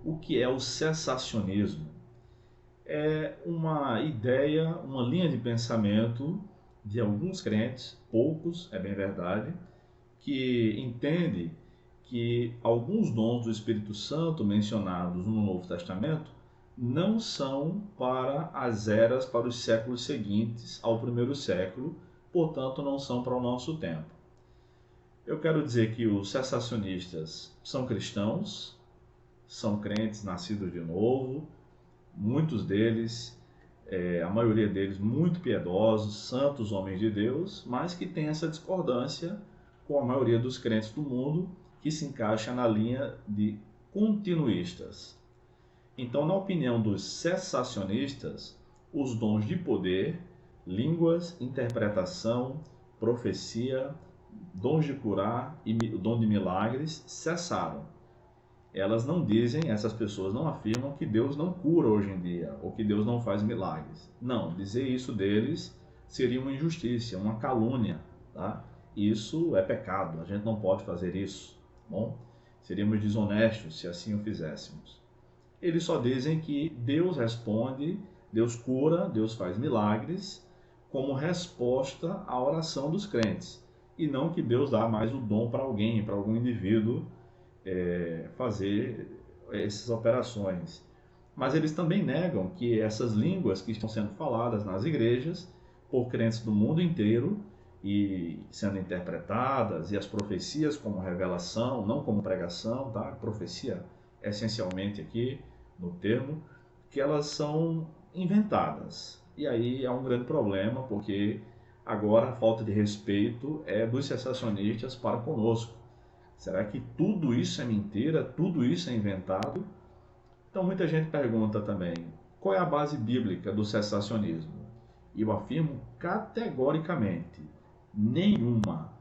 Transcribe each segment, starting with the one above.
O que é o cessacionismo? É uma ideia, uma linha de pensamento de alguns crentes, poucos, é bem verdade, que entende que alguns dons do Espírito Santo mencionados no Novo Testamento não são para as eras, para os séculos seguintes ao primeiro século, portanto não são para o nosso tempo. Eu quero dizer que os cessacionistas são cristãos, são crentes nascidos de novo, muitos deles, a maioria deles muito piedosos, santos homens de Deus, mas que têm essa discordância com a maioria dos crentes do mundo, que se encaixa na linha de continuistas. Então, na opinião dos cessacionistas, os dons de poder, línguas, interpretação, profecia, dons de curar e o dom de milagres cessaram. Elas não dizem, essas pessoas não afirmam que Deus não cura hoje em dia, ou que Deus não faz milagres. Não, dizer isso deles seria uma injustiça, uma calúnia, tá? Isso é pecado, a gente não pode fazer isso, bom? Seríamos desonestos se assim o fizéssemos. Eles só dizem que Deus responde, Deus cura, Deus faz milagres, como resposta à oração dos crentes, e não que Deus dá mais o dom para alguém, para algum indivíduo, fazer essas operações. Mas eles também negam que essas línguas que estão sendo faladas nas igrejas por crentes do mundo inteiro e sendo interpretadas, e as profecias como revelação, não como pregação, tá? Profecia essencialmente aqui no termo, que elas são inventadas. E aí é um grande problema, porque agora a falta de respeito é dos cessacionistas para conosco. Será que tudo isso é mentira? Tudo isso é inventado? Então muita gente pergunta também, qual é a base bíblica do cessacionismo? E eu afirmo categoricamente, nenhuma.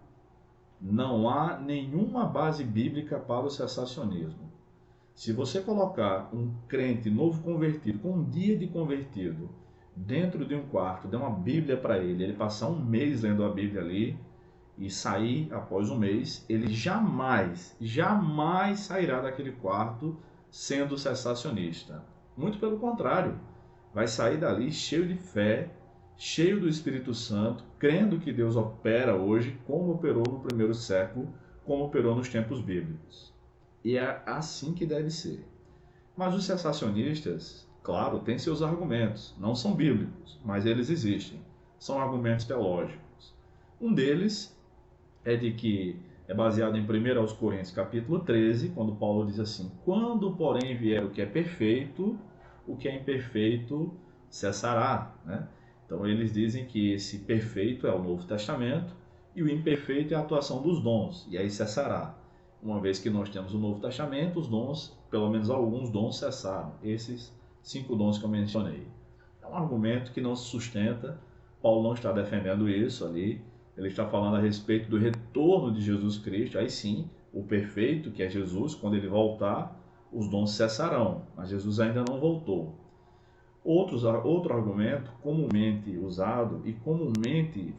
Não há nenhuma base bíblica para o cessacionismo. Se você colocar um crente novo convertido, com um dia de convertido, dentro de um quarto, der uma Bíblia para ele passar um mês lendo a Bíblia ali, e sair após um mês, ele jamais sairá daquele quarto sendo cessacionista. Muito pelo contrário, vai sair dali cheio de fé, cheio do Espírito Santo, crendo que Deus opera hoje como operou no primeiro século, como operou nos tempos bíblicos. E é assim que deve ser. Mas os cessacionistas, claro, têm seus argumentos, não são bíblicos, mas eles existem. São argumentos teológicos. Um deles é de que é baseado em 1 Coríntios capítulo 13, quando Paulo diz assim, quando porém vier o que é perfeito, o que é imperfeito cessará, né? Então eles dizem que esse perfeito é o Novo Testamento e o imperfeito é a atuação dos dons, e aí cessará. Uma vez que nós temos o Novo Testamento, os dons, pelo menos alguns dons cessaram, esses 5 dons que eu mencionei. É um argumento que não se sustenta, Paulo não está defendendo isso ali, ele está falando a respeito do retorno de Jesus Cristo, aí sim, o perfeito, que é Jesus, quando ele voltar, os dons cessarão, mas Jesus ainda não voltou. Outro argumento comumente usado e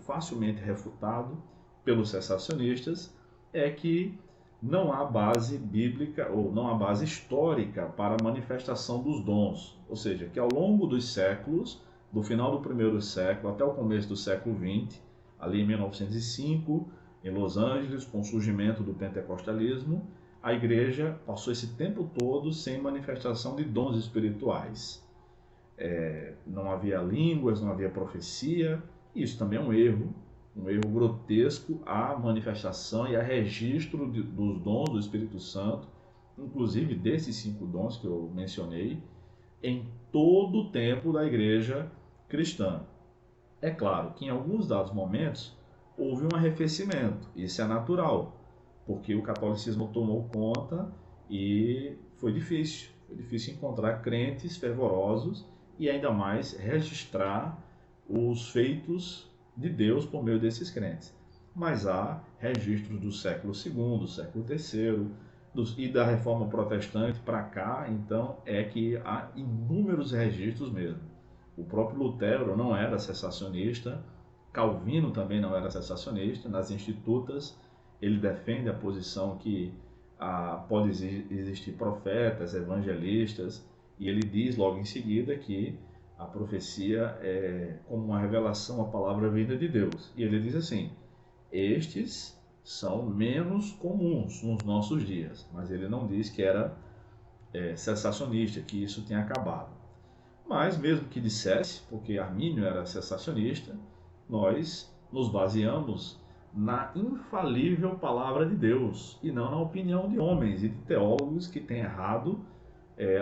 facilmente refutado pelos cessacionistas é que não há base bíblica ou não há base histórica para a manifestação dos dons, ou seja, que ao longo dos séculos, do final do primeiro século até o começo do século XX, ali em 1905, em Los Angeles, com o surgimento do pentecostalismo, a igreja passou esse tempo todo sem manifestação de dons espirituais. Não havia línguas, não havia profecia, isso também é um erro grotesco à manifestação e a registro dos dons do Espírito Santo, inclusive desses 5 dons que eu mencionei, em todo o tempo da igreja cristã. É claro que em alguns dados momentos houve um arrefecimento, isso é natural, porque o catolicismo tomou conta e foi difícil encontrar crentes fervorosos e ainda mais registrar os feitos de Deus por meio desses crentes. Mas há registros do século II, do século III e da Reforma Protestante para cá, então é que há inúmeros registros mesmo. O próprio Lutero não era cessacionista, Calvino também não era cessacionista. Nas Institutas ele defende a posição que pode existir profetas, evangelistas, e ele diz logo em seguida que a profecia é como uma revelação, a palavra vinda de Deus. E ele diz assim: estes são menos comuns nos nossos dias, mas ele não diz que era cessacionista, que isso tinha acabado. Mas mesmo que dissesse, porque Armínio era cessacionista, nós nos baseamos na infalível palavra de Deus e não na opinião de homens e de teólogos que têm errado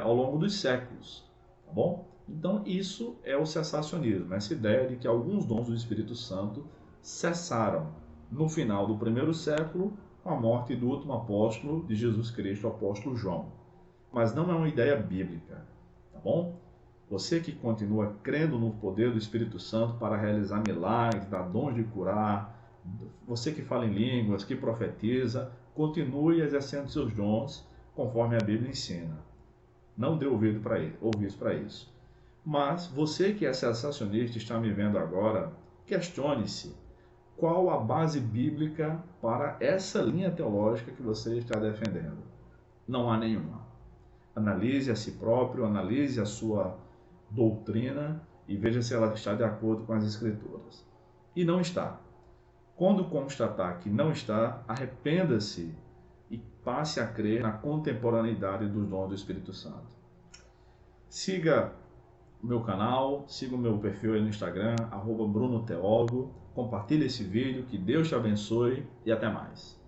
ao longo dos séculos, tá bom? Então isso é o cessacionismo, essa ideia de que alguns dons do Espírito Santo cessaram no final do primeiro século com a morte do último apóstolo de Jesus Cristo, o apóstolo João. Mas não é uma ideia bíblica, tá bom? Você que continua crendo no poder do Espírito Santo para realizar milagres, dar dons de curar, você que fala em línguas, que profetiza, continue exercendo seus dons conforme a Bíblia ensina. Não dê ouvidos para isso. Mas você que é cessacionista, está me vendo agora, questione-se qual a base bíblica para essa linha teológica que você está defendendo. Não há nenhuma. Analise a si próprio, analise a sua doutrina e veja se ela está de acordo com as Escrituras. E não está. Quando constatar que não está, arrependa-se e passe a crer na contemporaneidade dos dons do Espírito Santo. Siga o meu canal, siga o meu perfil aí no Instagram, @BrunoTeólogo. Compartilhe esse vídeo, que Deus te abençoe e até mais.